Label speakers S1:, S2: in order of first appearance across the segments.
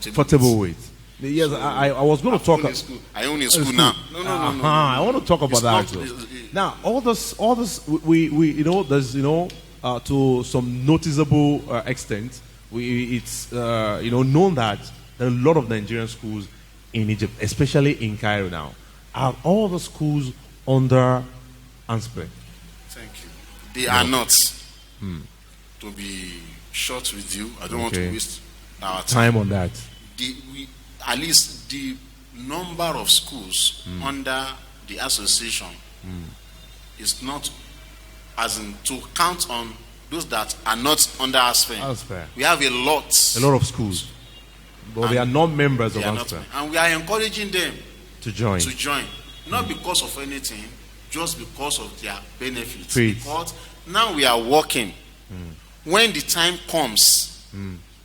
S1: comfortable with. Yes, so, I was going to talk.
S2: I own in school now. No.
S1: I want to talk about that. Now, all this, we there's to some noticeable extent, it's known that there are a lot of Nigerian schools in Egypt, especially in Cairo now. Are all the schools under ANSPE?
S2: Thank you. They are not. To be short with you, I don't want to waste our
S1: time on that.
S2: At least the number of schools under the association is not, as in to count on those that are not under ANSPE. We have a lot
S1: of schools, but they are not members of ANSPE,
S2: and we are encouraging them
S1: to join.
S2: Not because of anything, just because of their benefits.
S1: Because
S2: now we are working. When the time comes,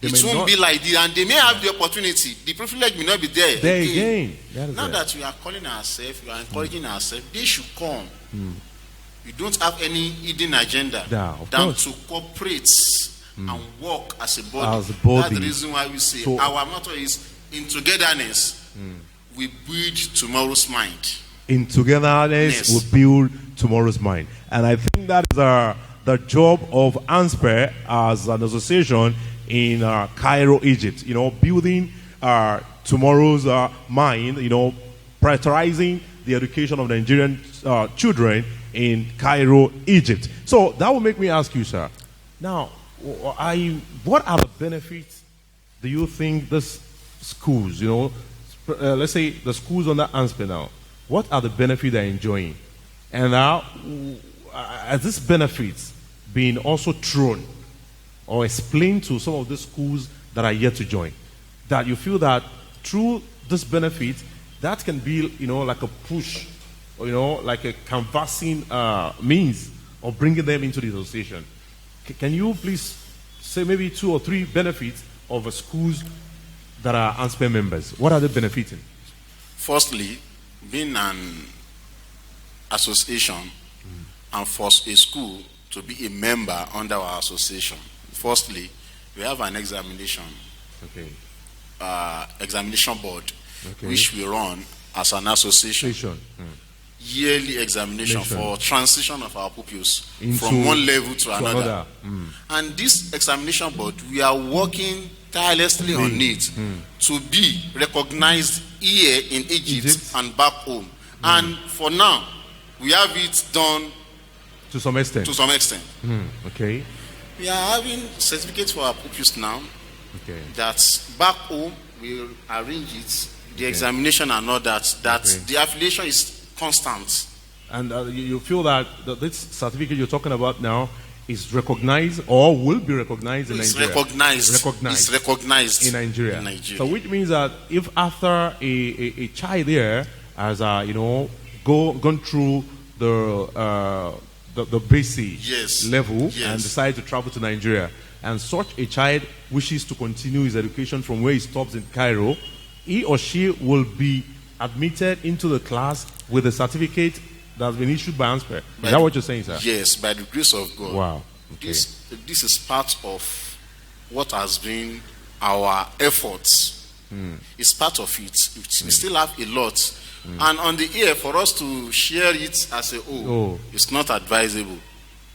S2: it won't be like this, and they may have the opportunity. The privilege may not be there
S1: again.
S2: Now that we are calling ourselves, we are encouraging ourselves, they should come. We don't have any hidden agenda than to cooperate and work as a body. That's the reason why we say our motto is, in togetherness, we build tomorrow's mind.
S1: In togetherness, we build tomorrow's mind. And I think that is the job of ANSPE as an association in Cairo, Egypt. Building tomorrow's mind, prioritizing the education of Nigerian children in Cairo, Egypt. So that will make me ask you, sir. Now, what are the benefits do you think these schools, let's say the schools under ANSPE now, what are the benefits they're enjoying? And now, are these benefits being also thrown or explained to some of the schools that are yet to join? That you feel that through this benefit, that can be, like a push, or, like a canvassing means of bringing them into the association. Can you please say maybe 2 or 3 benefits of schools that are ANSPE members? What are they benefiting?
S2: Firstly, being an association and for a school to be a member under our association, firstly, we have an examination board, which we run as an association. Yearly examination for transition of our pupils from one level to another. And this examination board, we are working tirelessly on it to be recognized here in Egypt and back home. And for now, we have it done
S1: to some extent.
S2: We are having certificates for our pupils now. That back home we will arrange it, the examination and all that. The affiliation is constant.
S1: And you feel that this certificate you're talking about now is recognized or will be recognized in Nigeria?
S2: It's recognized
S1: in Nigeria. So which means that if after a child there has gone through the basic level and decide to travel to Nigeria, and such a child wishes to continue his education from where he stops in Cairo, he or she will be admitted into the class with a certificate that has been issued by ANSPE. Is that what you're saying, sir?
S2: Yes, by the grace of God.
S1: Wow.
S2: This is part of what has been our efforts. It's part of it. We still have a lot. And on the air, for us to share it as a whole, it's not advisable.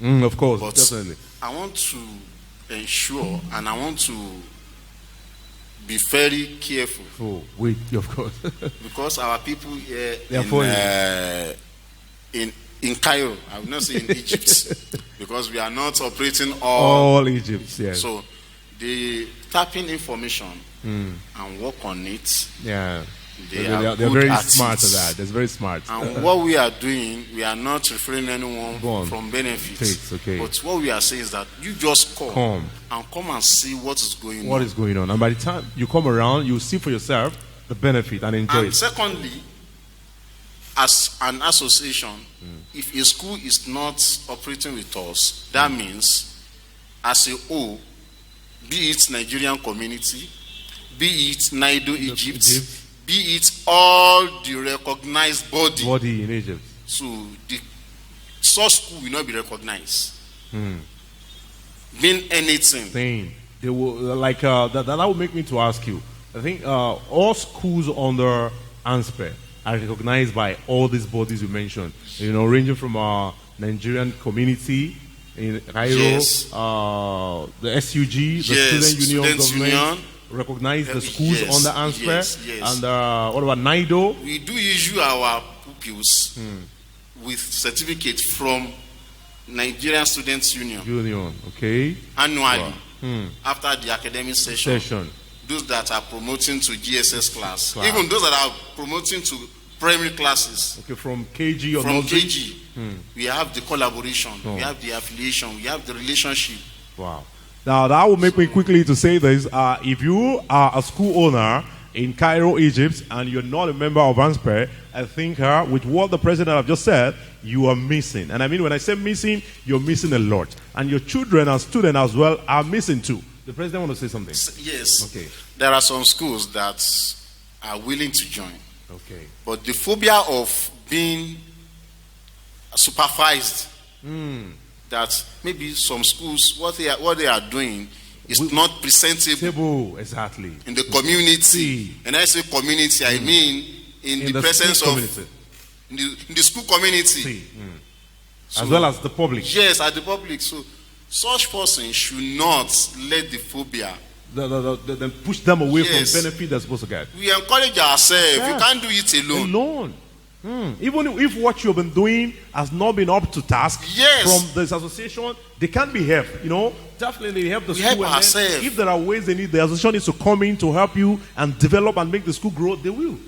S1: Of course,
S2: but
S1: definitely.
S2: I want to ensure and I want to be very careful.
S1: Of course.
S2: Because our people here in Cairo, I will not say in Egypt, because we are not operating all
S1: Egypt. Yes.
S2: So they tap in information and work on it.
S1: Yeah.
S2: They're
S1: very smart at that. That's very smart.
S2: And what we are doing, we are not referring anyone from benefits. But what we are saying is that you just come and see what is going on.
S1: What is going on? And by the time you come around, you see for yourself the benefit and enjoy it.
S2: Secondly, as an association, if a school is not operating with us, that means as a whole, be it Nigerian community, be it Naido Egypt, be it all the recognized body
S1: in Egypt.
S2: So the source school will not be recognized. Being anything.
S1: They will, that will make me to ask you, I think all schools under ANSPE are recognized by all these bodies you mentioned. Ranging from our Nigerian community in Cairo,
S2: Yes.
S1: the SUG, the
S2: Yes,
S1: Student Union
S2: Students
S1: government,
S2: Union.
S1: recognize the schools
S2: Yes,
S1: under ANSPE.
S2: yes, yes.
S1: And what about NIDO?
S2: We do issue our pupils with certificate from Nigerian Students Union
S1: Okay.
S2: annually
S1: Wow.
S2: after the academic session. Those that are promoting to GSS class, even those that are promoting to primary classes.
S1: Okay, from KG or
S2: From
S1: nursery?
S2: KG, we have the collaboration, we have the affiliation, we have the relationship.
S1: Wow. Now that will make me quickly to say this. If you are a school owner in Cairo, Egypt, and you're not a member of ANSPE, I think with what the president have just said, you are missing. And I mean, when I say missing, you're missing a lot. And your children and students as well are missing too. The president want to say something?
S2: Yes.
S1: Okay.
S2: There are some schools that are willing to join.
S1: Okay.
S2: But the phobia of being supervised, that maybe some schools, what they are doing is not presentable
S1: exactly
S2: in the community. And I say community, I mean in the presence of in the school community.
S1: So, as well as the public.
S2: Yes, at the public. So such persons should not let the phobia
S1: then push them away from the benefit they're supposed to get.
S2: We encourage ourselves. You can't do it alone.
S1: Even if what you've been doing has not been up to task from this association, they can't be helped. Definitely help the school.
S2: Help ourselves.
S1: If there are ways they need, the association needs to come in to help you and develop and make the school grow, they will.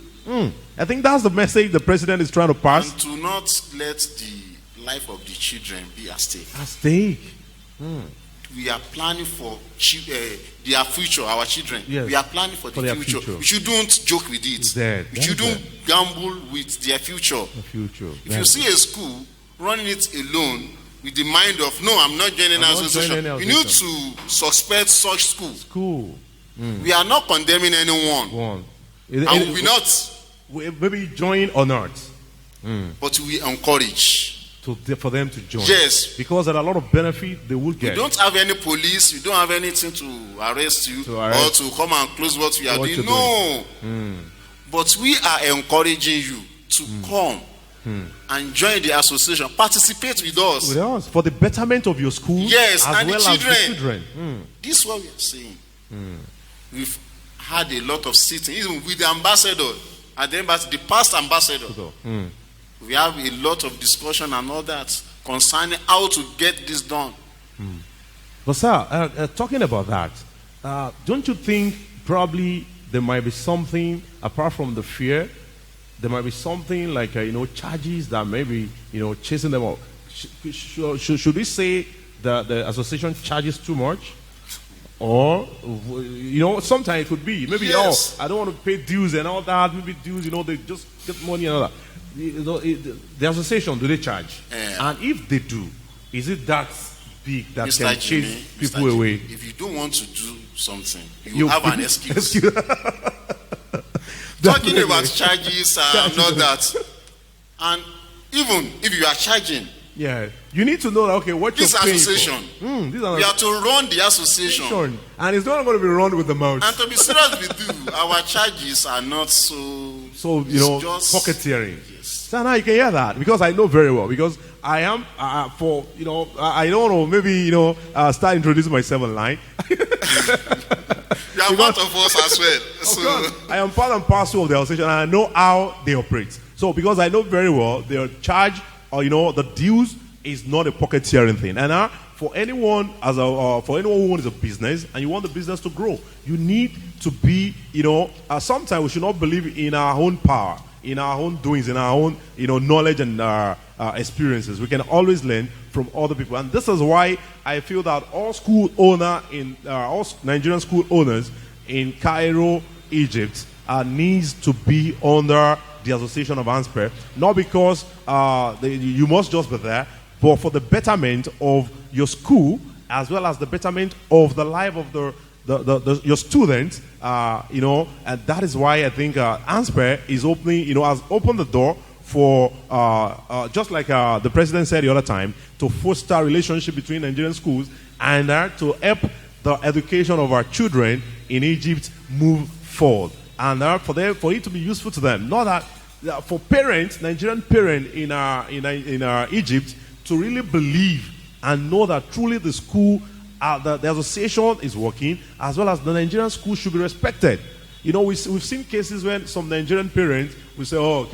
S1: I think that's the message the president is trying to pass.
S2: And to not let the life of the children be at stake.
S1: At stake.
S2: We are planning for their future, our children.
S1: Yes.
S2: We are planning for the future. We shouldn't joke with it. We shouldn't gamble with their future. If you see a school running it alone with the mind of, no, I'm not joining an association, you need to suspect such school. We are not condemning anyone. And we not.
S1: Maybe join or not.
S2: But we encourage.
S1: For them to join.
S2: Yes.
S1: Because there are a lot of benefit they will get.
S2: You don't have any police, you don't have anything to arrest you or to come and close what we are doing. No. But we are encouraging you to come and join the association. Participate with us.
S1: With us. For the betterment of your school.
S2: Yes,
S1: as
S2: and
S1: well
S2: the children.
S1: As the children.
S2: This is what we are saying. We've had a lot of sitting, even with the ambassador. At the embassy, the past ambassador. We have a lot of discussion and all that concerning how to get this done.
S1: But sir, talking about that, don't you think probably there might be something apart from the fear? There might be something like charges that maybe chasing them out. Should we say that the association charges too much? Or sometimes it could be maybe I don't want to pay dues and all that. Maybe dues, they just get money and all that. The association, do they charge? And if they do, is it that big that
S2: Mr.
S1: can chase people away?
S2: If you don't want to do something, you have an excuse. Talking about charges and all that, and even if you are charging,
S1: you need to know that what
S2: this
S1: you're paying
S2: association, we have to run the association,
S1: and it's not going to be run with the mouth.
S2: And to be serious with you, our charges are not so
S1: just pocketeering. So now you can hear that because I know very well, because I am I don't know, maybe start introducing myself online.
S2: You are part of us as well. So
S1: I am part and parcel of the association, and I know how they operate. So because I know very well their charge or the dues is not a pocketeering thing. And for anyone for anyone who owns a business and you want the business to grow, you need to be sometimes we should not believe in our own power, in our own doings, in our own knowledge and experiences. We can always learn from other people, and this is why I feel that all Nigerian school owners in Cairo, Egypt, needs to be under the association of ANSPE, not because you must just be there, but for the betterment of your school as well as the betterment of the life of your students, and that is why I think ANSPE is opening, has opened the door for, just like the president said the other time, to foster relationship between Nigerian schools and to help the education of our children in Egypt move forward, and for it to be useful to them. Not that for parents, Nigerian parents in Egypt, to really believe and know that truly the school, the association is working, as well as the Nigerian school should be respected. You know, we've seen cases when some Nigerian parents will say, "Oh,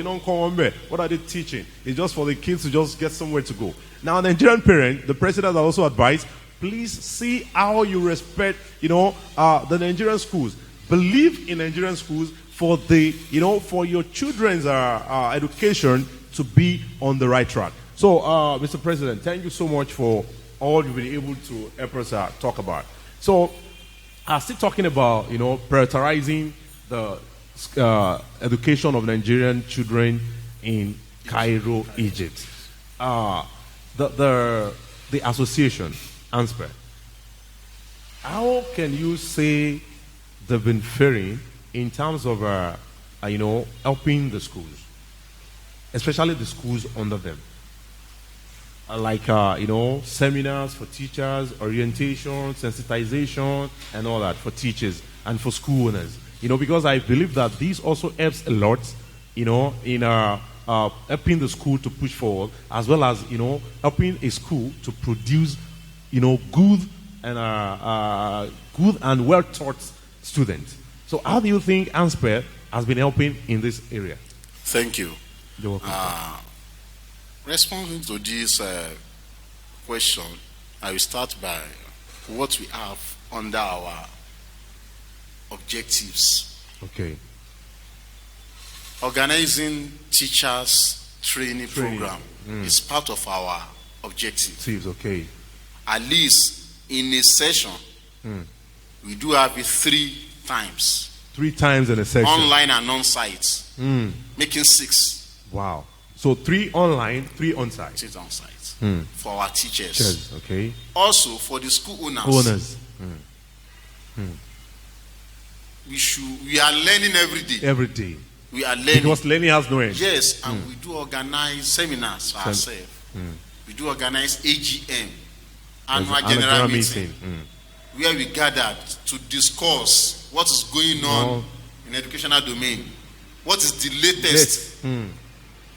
S1: what are they teaching? It's just for the kids to just get somewhere to go." Now, Nigerian parents, the president also advised, please see how you respect, the Nigerian schools. Believe in Nigerian schools for for your children's education to be on the right track. So, Mr. President, thank you so much for all you've been able to help us talk about. So, still talking about, prioritizing the education of Nigerian children in Cairo, Egypt. The association, ANSPE, how can you say they've been faring in terms of, helping the schools, especially the schools under them? Like, seminars for teachers, orientation, sensitization, and all that for teachers and for school owners. Because I believe that this also helps a lot, in helping the school to push forward, as well as, helping a school to produce, good and well-taught students. So how do you think ANSPE has been helping in this area?
S2: Thank you.
S1: You're welcome.
S2: Responding to this question, I will start by what we have under our objectives.
S1: Okay.
S2: Organizing teachers training program is part of our objective.
S1: Okay.
S2: At least in a session, we do have it 3 times.
S1: 3 times in a session.
S2: Online and on-site. Making 6.
S1: Wow. So 3 online, 3 on-site.
S2: 3 on-site. For our teachers.
S1: Yes, okay.
S2: Also for the school owners. We are learning every day.
S1: Every day.
S2: We are learning.
S1: Because learning has no end.
S2: Yes, and we do organize seminars for ourselves. We do organize AGM, annual general meeting, where we gathered to discuss what is going on in educational domain. What is the latest?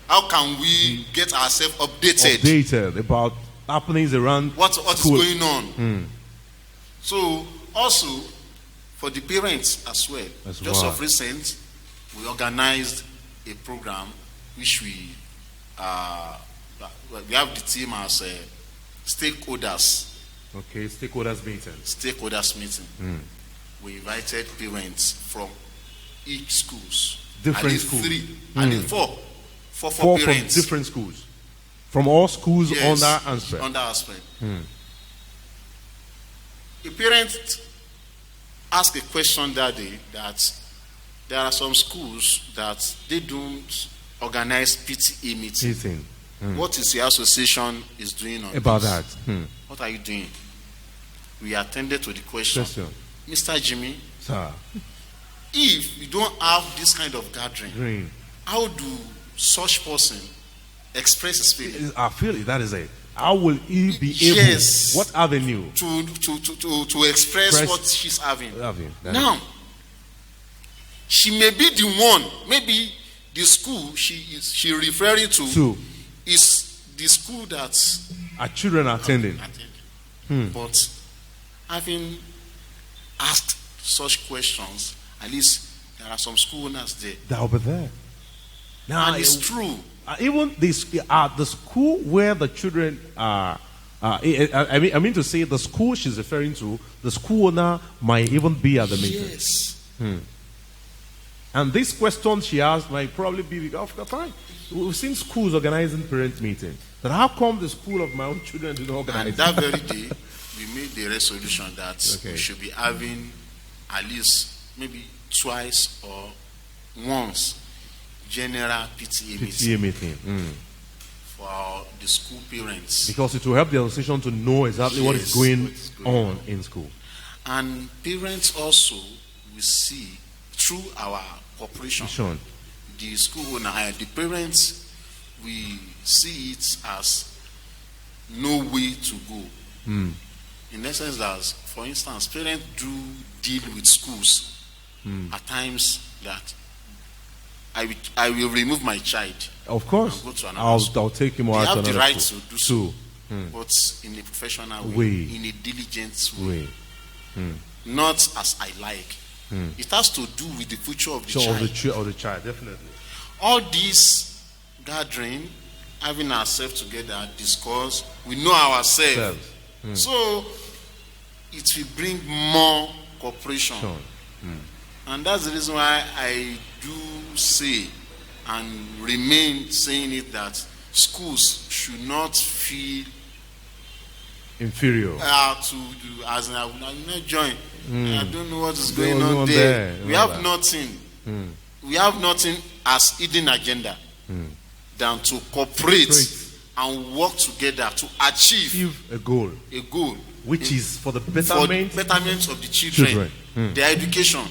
S2: How can we get ourselves updated
S1: about happenings around
S2: what is going on? So also for the parents as well. Of recent, we organized a program which we have the team as stakeholders.
S1: Okay, stakeholders meeting.
S2: Stakeholders meeting. We invited parents from each schools.
S1: Different schools.
S2: 3, at least 4
S1: 4
S2: parents.
S1: From different schools. From all schools
S2: yes,
S1: under ANSPE.
S2: Under ANSPE. A parent asked a question that day that there are some schools that they don't organize PTA meeting. What is the association is doing on
S1: about
S2: this?
S1: That?
S2: What are you doing? We attended to the question. Mr. Jimmy,
S1: sir,
S2: if you don't have this kind of gathering, how do such person express his feeling?
S1: I feel that is it. How will he be able? What avenue
S2: to express what she's having? Now, she may be the one. Maybe the school she referring to is the school that
S1: our children are attending.
S2: But having asked such questions, at least there are some school owners there.
S1: They'll be there. Now,
S2: and it's true.
S1: Even this, the school where the children are, I mean to say the school she's referring to, the school owner might even be at the meeting.
S2: Yes.
S1: And this question she asked might probably be fine. We've seen schools organizing parent meetings. But how come the school of my own children do not organize?
S2: And that very day, we made the resolution that we should be having at least maybe twice or once general PTA meeting. For the school parents.
S1: Because it will help the association to know exactly what is going on in school.
S2: And parents also will see through our cooperation, the school owner and the parents, we see it as no way to go. In essence, that, for instance, parents do deal with schools at times that I will remove my child.
S1: Of course.
S2: And go to another school.
S1: I'll take him out
S2: they
S1: to
S2: have
S1: another
S2: the right
S1: school.
S2: to do so, but in a professional way, in a diligent way. Not as I like. It has to do with the future of the child.
S1: Of the child, definitely.
S2: All this gathering, having ourselves together, discuss, we know ourselves. So it will bring more cooperation.
S1: Sure.
S2: And that's the reason why I do say and remain saying it, that schools should not feel
S1: inferior
S2: as I will not join. I don't know what is going on there. We have nothing. We have nothing as hidden agenda than to cooperate and work together to achieve
S1: a goal, which is for the betterment
S2: of the children. Their education.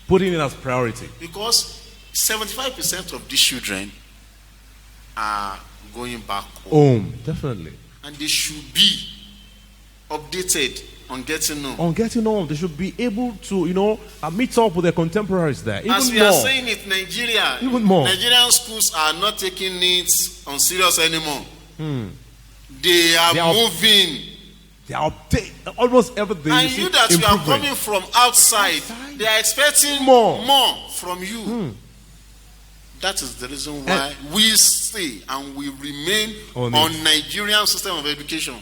S1: Putting it as priority.
S2: Because 75% of these children are going back home.
S1: Definitely.
S2: And they should be updated on getting home.
S1: On getting home, they should be able to, meet up with their contemporaries there. Even
S2: as we
S1: more.
S2: Are saying it, Nigeria,
S1: even more.
S2: Nigerian schools are not taking it on serious anymore. They are moving.
S1: They are almost everything.
S2: And you that you are coming from outside, they are expecting more from you. That is the reason why we stay and we remain on Nigerian system of education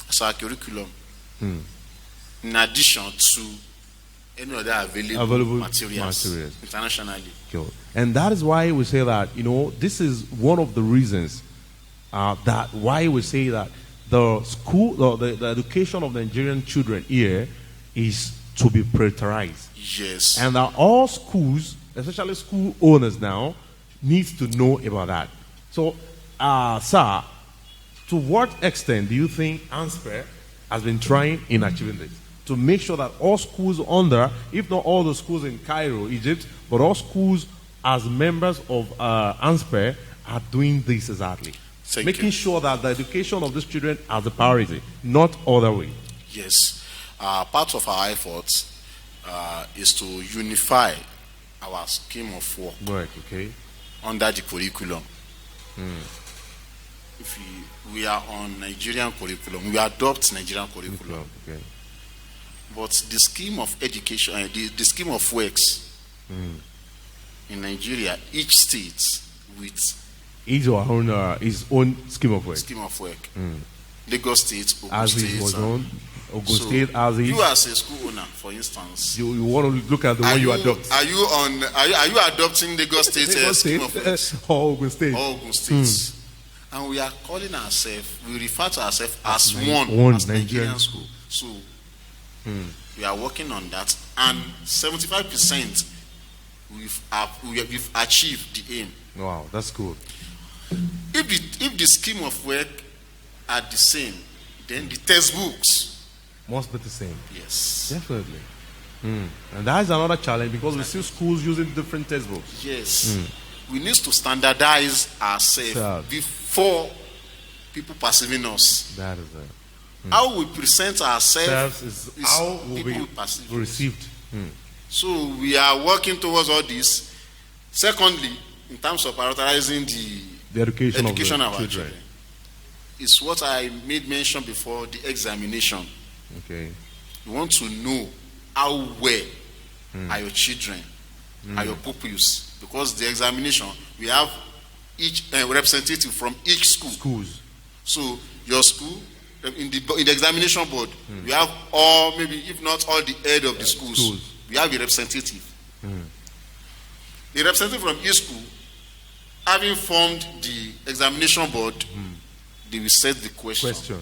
S2: as our curriculum. In addition to any other available materials internationally.
S1: Cool. And that is why we say that, this is one of the reasons that why we say that the school, the education of Nigerian children here is to be prioritized.
S2: Yes.
S1: And that all schools, especially school owners now, needs to know about that. So, sir, to what extent do you think ANSPE has been trying in achieving this? To make sure that all schools under, if not all the schools in Cairo, Egypt, but all schools as members of ANSPE are doing this exactly. Making sure that the education of these children are the priority, not other way.
S2: Yes. Part of our efforts is to unify our scheme of work under the curriculum. If we are on Nigerian curriculum, we adopt Nigerian curriculum. But the scheme of education, the scheme of works in Nigeria, each state with
S1: his own scheme of work.
S2: Lagos State, Ogun State.
S1: Ogun State as is.
S2: You as a school owner, for instance,
S1: you want to look at the one you adopt.
S2: Are you adopting Lagos State scheme of works?
S1: Or Ogun State.
S2: Ogun State. And we are calling ourselves, we refer to ourselves as one as Nigerian school. So we are working on that, and 75% we've achieved the aim.
S1: Wow, that's good.
S2: If the scheme of work are the same, then the textbooks
S1: must be the same.
S2: Yes,
S1: definitely. And that is another challenge because we see schools using different textbooks.
S2: Yes, we need to standardize ourselves before people perceiving us.
S1: That is it.
S2: How we present ourselves is
S1: how
S2: will be
S1: received.
S2: So we are working towards all this. Secondly, in terms of prioritizing the education of our children, is what I made mention before, the examination.
S1: Okay.
S2: You want to know how well are your children, are your pupils, because the examination, we have each representative from each schools. So your school, in the examination board, we have all, maybe if not all, the head of the schools. We have a representative. The representative from each school, having formed the examination board, they will set the question.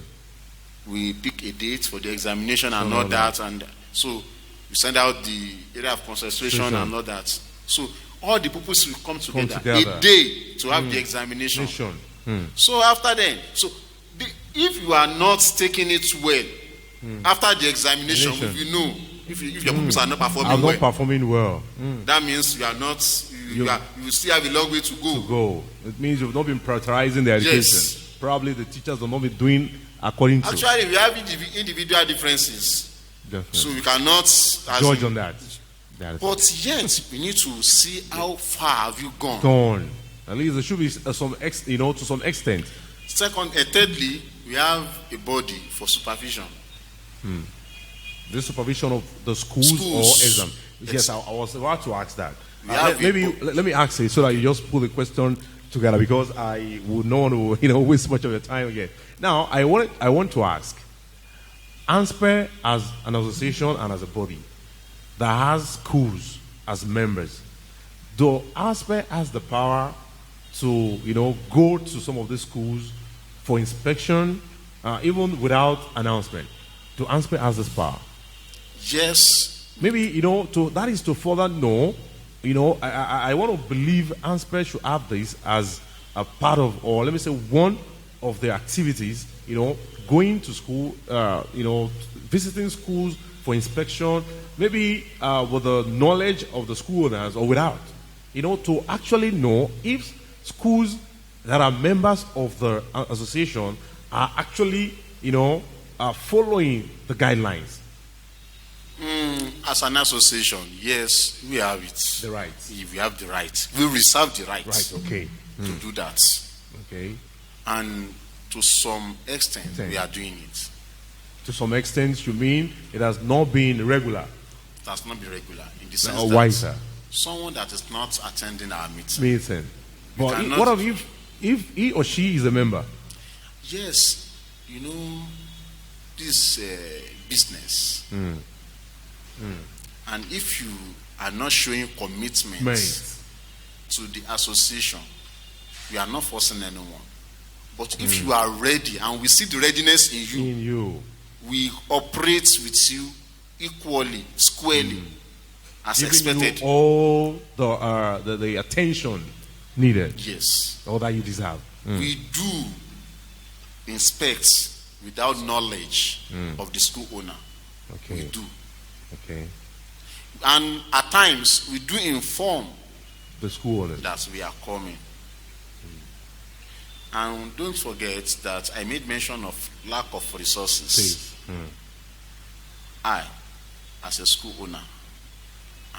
S2: We pick a date for the examination and all that, and so we send out the area of concentration and all that. So all the pupils will come together a day to have the examination. So after then, if you are not taking it well, after the examination, if you know, if your pupils are not performing well, that means you are not. You still have a long way to go.
S1: It means you've not been prioritizing the education.
S2: Yes.
S1: Probably the teachers will not be doing according to.
S2: Actually, we have individual differences.
S1: Definitely.
S2: So we cannot
S1: judge on that.
S2: But yet, we need to see how far have you gone.
S1: Gone. At least there should be to some extent.
S2: Thirdly, we have a body for supervision.
S1: The supervision of the schools. Or exam. Yes, I was about to ask that. Let me ask it so that you just put the question together, because I would not want to waste much of your time again. Now, I want to ask, ANSPE as an association and as a body that has schools as members, do ANSPE has the power to go to some of these schools for inspection, even without announcement? Do ANSPE has this power?
S2: Yes.
S1: Maybe that is to further know. I want to believe ANSPE should have this as a part of, or let me say, one of their activities. Going to school, visiting schools for inspection, maybe with the knowledge of the school owners or without. To actually know if schools that are members of the association are actually, following the guidelines.
S2: As an association, yes, we have it.
S1: The right.
S2: We have the right. We reserve the right.
S1: Right, okay.
S2: To do that.
S1: Okay.
S2: And to some extent, we are doing it.
S1: To some extent, you mean it has not been regular?
S2: It has not been regular. In the sense
S1: Why, sir?
S2: Someone that is not attending our
S1: meeting. But what if he or she is a member?
S2: Yes. This business. And if you are not showing commitment to the association, we are not forcing anyone. But if you are ready and we see the readiness in you, we operate with you equally, squarely, as expected.
S1: You all the attention needed.
S2: Yes.
S1: All that you deserve.
S2: We do inspect without knowledge of the school owner.
S1: Okay.
S2: We do.
S1: Okay.
S2: And at times we do inform
S1: the school owners
S2: that we are coming. And don't forget that I made mention of lack of resources. I, as a school owner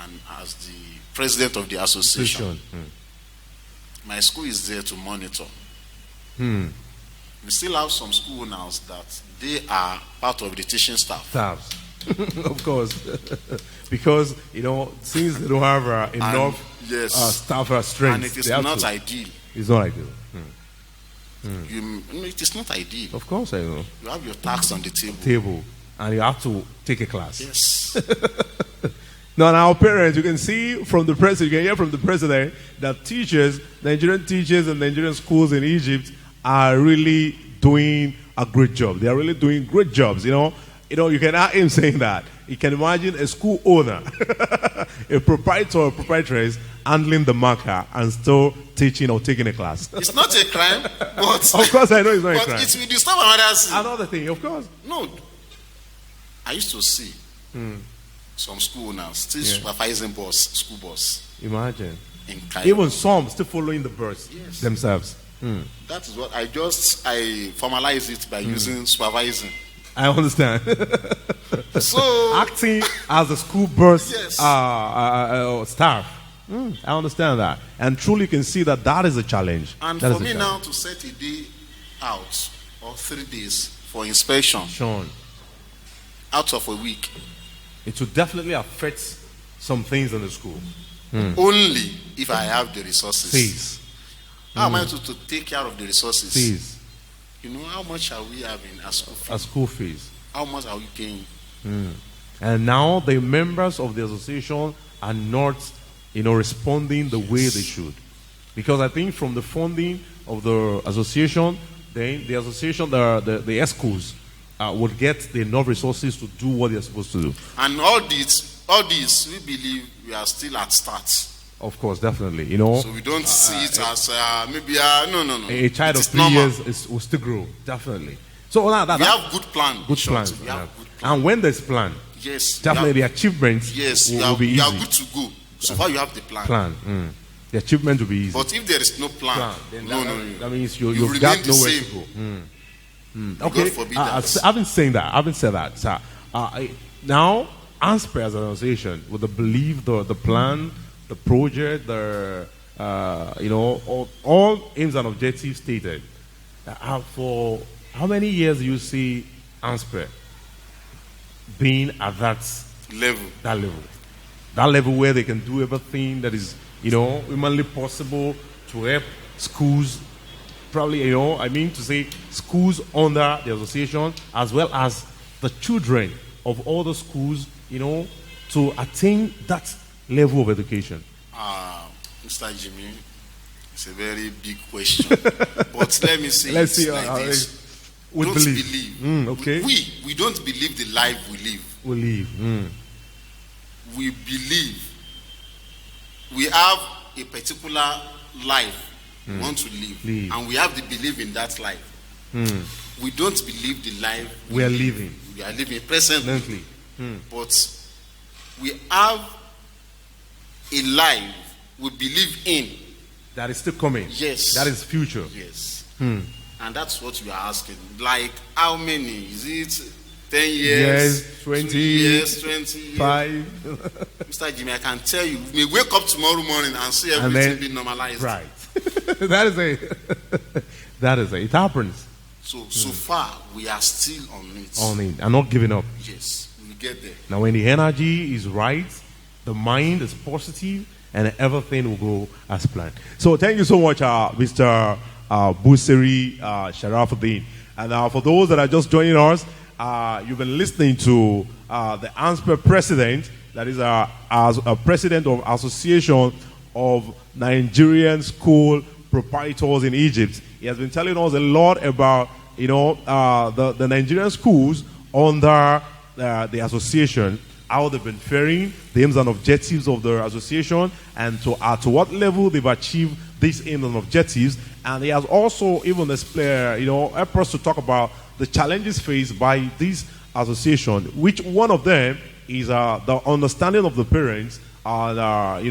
S2: and as the president of the association, my school is there to monitor. We still have some school owners that they are part of the teaching staff.
S1: Of course. Because, since they don't have enough staff strength.
S2: And it is not ideal.
S1: It's not ideal.
S2: It is not ideal.
S1: Of course I know.
S2: You have your tax on the table.
S1: And you have to take a class.
S2: Yes.
S1: Now, our parents, you can see from the president, you can hear from the president that teachers, Nigerian teachers and Nigerian schools in Egypt are really doing a great job. They are really doing great jobs, you can hear him saying that. You can imagine a school owner, a proprietor or proprietress handling the marker and still teaching or taking a class.
S2: It's not a crime, but
S1: of course I know it's not a crime.
S2: But it will disturb others.
S1: Another thing, of course.
S2: No, I used to see some school owners still supervising school bus.
S1: Imagine.
S2: In Cairo.
S1: Even some still following the bus themselves.
S2: That is what I formalize it by using supervising.
S1: I understand.
S2: So
S1: acting as a school bus staff. I understand that. And truly you can see that is a challenge.
S2: And for me now to set a day out or 3 days for inspection out of a week,
S1: it will definitely affect some things in the school.
S2: Only if I have the resources.
S1: Please.
S2: How am I to take care of the resources?
S1: Please.
S2: How much are we having as school fees?
S1: As school fees.
S2: How much are we paying?
S1: And now the members of the association are not, responding the way they should. Because I think from the funding of the association, then the association, the schools would get the enough resources to do what they're supposed to do.
S2: And all this, we believe we are still at start.
S1: Of course, definitely.
S2: So we don't see it as maybe no.
S1: A child of 3 years will still grow, definitely. So we
S2: have good plan.
S1: Good plans. And when there's plan, definitely the achievement will be easy.
S2: You are good to go. So far you have the plan.
S1: The achievement will be easy.
S2: But if there is no plan,
S1: then that means you've got nowhere to go. Okay, I haven't said that. Sir. Now, ANSPE as an association, with the belief, the plan, the project, all aims and objectives stated, for how many years do you see ANSPE being at that
S2: level?
S1: That level where they can do everything that is, humanly possible to help schools, probably, to say schools under the association, as well as the children of all the schools, to attain that level of education?
S2: Mr. Jimmy, it's a very big question. But let me say
S1: Let's see,
S2: like this.
S1: We
S2: don't believe.
S1: Okay.
S2: We don't believe the life we live. We believe we have a particular life we want to live, and we have the belief in that life. We don't believe the life
S1: we are living.
S2: We are living presently. But we have a life we believe in.
S1: That is still coming.
S2: Yes.
S1: That is future.
S2: Yes. And that's what you are asking. Like, how many? Is it 10 years?
S1: Yes, 20
S2: years, 20 years.
S1: 5.
S2: Mr. Jimmy, I can tell you, we may wake up tomorrow morning and see everything being normalized.
S1: Right. That is it. It happens.
S2: So far, we are still on it.
S1: And not giving up.
S2: Yes, we get there.
S1: Now, when the energy is right, the mind is positive, and everything will go as planned. So, thank you so much, Mr. Buserin Sharafudeen. And for those that are just joining us, you've been listening to the ANSPE president, that is as a president of Association of Nigerian School Proprietors in Egypt. He has been telling us a lot about the Nigerian schools under the association, how they've been faring, the aims and objectives of the association, and to what level they've achieved these aims and objectives. And he has also even helped us to talk about the challenges faced by this association, which one of them is the understanding of the parents. And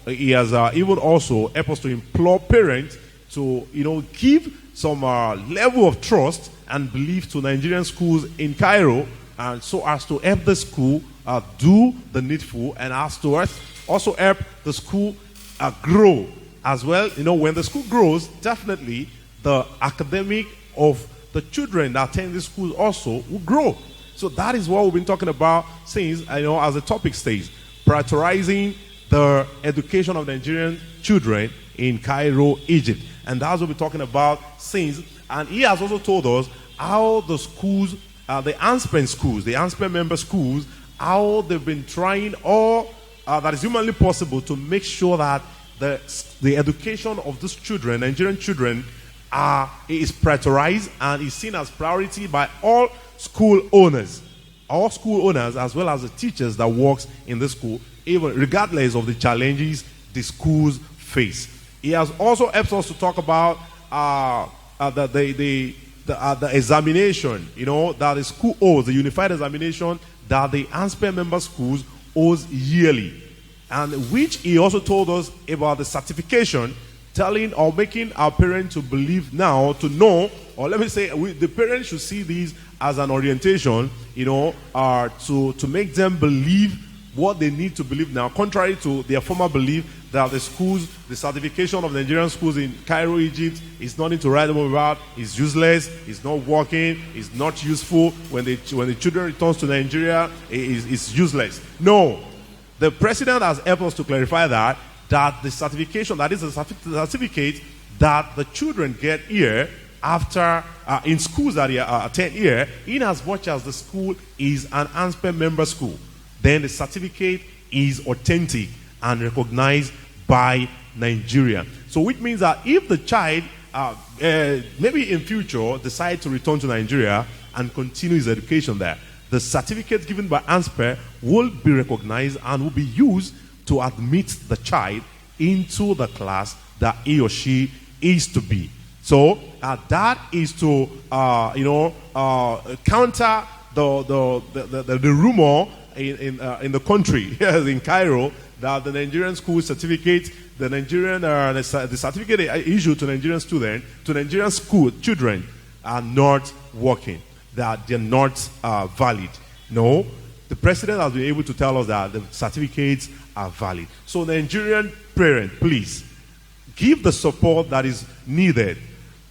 S1: he has even also helped us to implore parents to give some level of trust and belief to Nigerian schools in Cairo, and so as to help the school do the needful, and as to also help the school grow as well. When the school grows, definitely the academic of the children that attend the school also will grow. So that is what we've been talking about since, as the topic states, prioritizing the education of Nigerian children in Cairo, Egypt. And that's what we're talking about since. And he has also told us how the schools, the ANSPE schools, the ANSPE member schools, how they've been trying all that is humanly possible to make sure that the education of these children, Nigerian children, is prioritized and is seen as priority by all school owners as well as the teachers that works in the school, even regardless of the challenges the schools face. He has also helped us to talk about the examination, that the school owes, the unified examination that the ANSPE member schools owes yearly, and which he also told us about the certification, telling or making our parents to believe now, to know, or let me say, the parents should see these as an orientation, to make them believe what they need to believe now, contrary to their former belief that the schools, the certification of Nigerian schools in Cairo, Egypt, is nothing to write home about, is useless, is not working, is not useful. When the children returns to Nigeria, is useless. No, the president has helped us to clarify that the certification, that is a certificate that the children get here after in schools that attend here, in as much as the school is an ANSPE member school, then the certificate is authentic and recognized by Nigeria. So which means that if the child maybe in future decide to return to Nigeria and continue his education there, the certificate given by ANSPE will be recognized and will be used to admit the child into the class that he or she is to be. So that is to counter the rumor in the country, in Cairo, that the Nigerian school certificate, the certificate issued to Nigerian students, to Nigerian school children, are not working, that they're not valid. No, the The president has been able to tell us that the certificates are valid. So Nigerian parents, please, give the support that is needed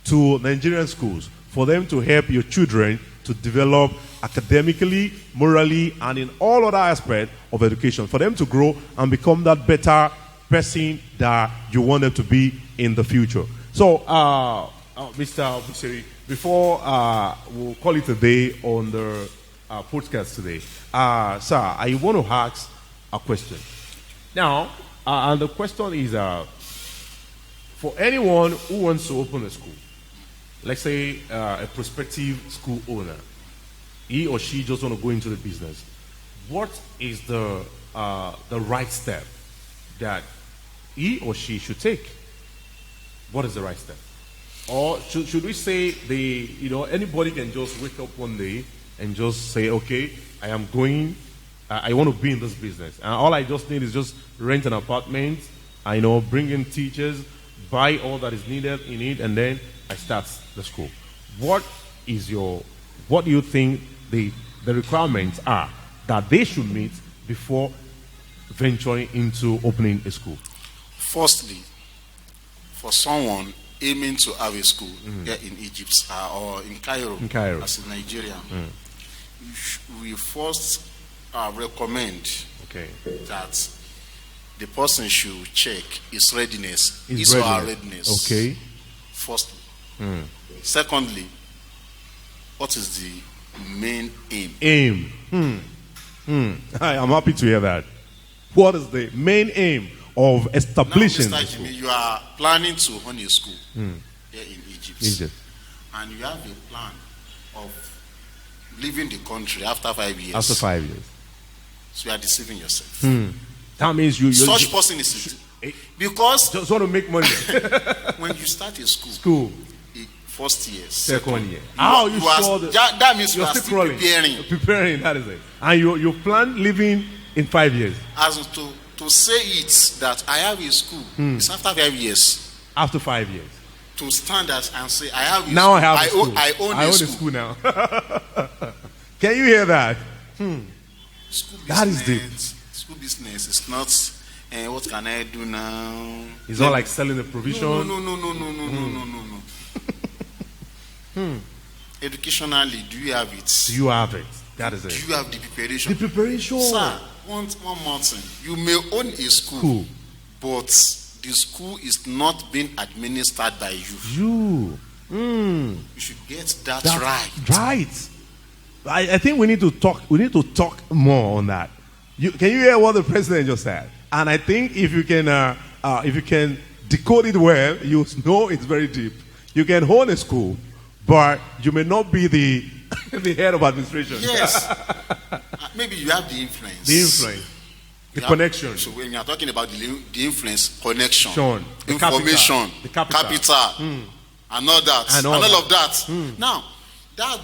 S1: to Nigerian schools for them to help your children to develop academically, morally, and in all other aspects of education, for them to grow and become that better person that you want them to be in the future. So, Mr. Buserin, before we'll call it a day on the podcast today, sir, I want to ask a question. Now, and the question is, for anyone who wants to open a school, let's say a prospective school owner, he or she just want to go into the business, what is the right step that he or she should take? What is the right step? Or should we say anybody can just wake up one day and just say, okay, I am going, I want to be in this business. And all I just need is just rent an apartment, bring in teachers, buy all that is needed in it, and then I start the school. What do you think the requirements are that they should meet before venturing into opening a school?
S2: Firstly, for someone aiming to have a school here in Egypt or in Cairo, as a Nigerian, we first recommend that the person should check his readiness, his or her readiness.
S1: Okay.
S2: Firstly. Secondly, what is the main aim?
S1: I'm happy to hear that. What is the main aim of establishing
S2: now, Mr. Jimmy, you are planning to own a school here in Egypt. And you have a plan of leaving the country after 5 years.
S1: After 5 years.
S2: So you are deceiving yourself.
S1: That means
S2: such person is because
S1: just want to make money.
S2: When you start a school, first year,
S1: second year.
S2: That means you are still
S1: preparing. That is it. And you plan living in 5 years.
S2: As to say it that I have a school, it's after 5 years.
S1: After 5 years.
S2: To stand and say I have a
S1: now
S2: school.
S1: I
S2: own a
S1: school now. Can you hear that?
S2: School business,
S1: that is deep.
S2: School business is not what can I do now?
S1: It's not like selling the provision.
S2: No. Educationally, do you have it?
S1: Do you have it? That is it.
S2: Do you have the preparation?
S1: The preparation.
S2: Sir, one more thing. You may own a school, but the school is not being administered by you. You should get that right.
S1: Right. I think we need to talk. We need to talk more on that. Can you hear what the president just said? And I think if you can decode it well, you know it's very deep. You can own a school, but you may not be the head of administration.
S2: Yes. Maybe you have the influence.
S1: The influence. The connection.
S2: So when you are talking about the influence, connection,
S1: the
S2: information,
S1: capital,
S2: and all that, and all of that. Now, that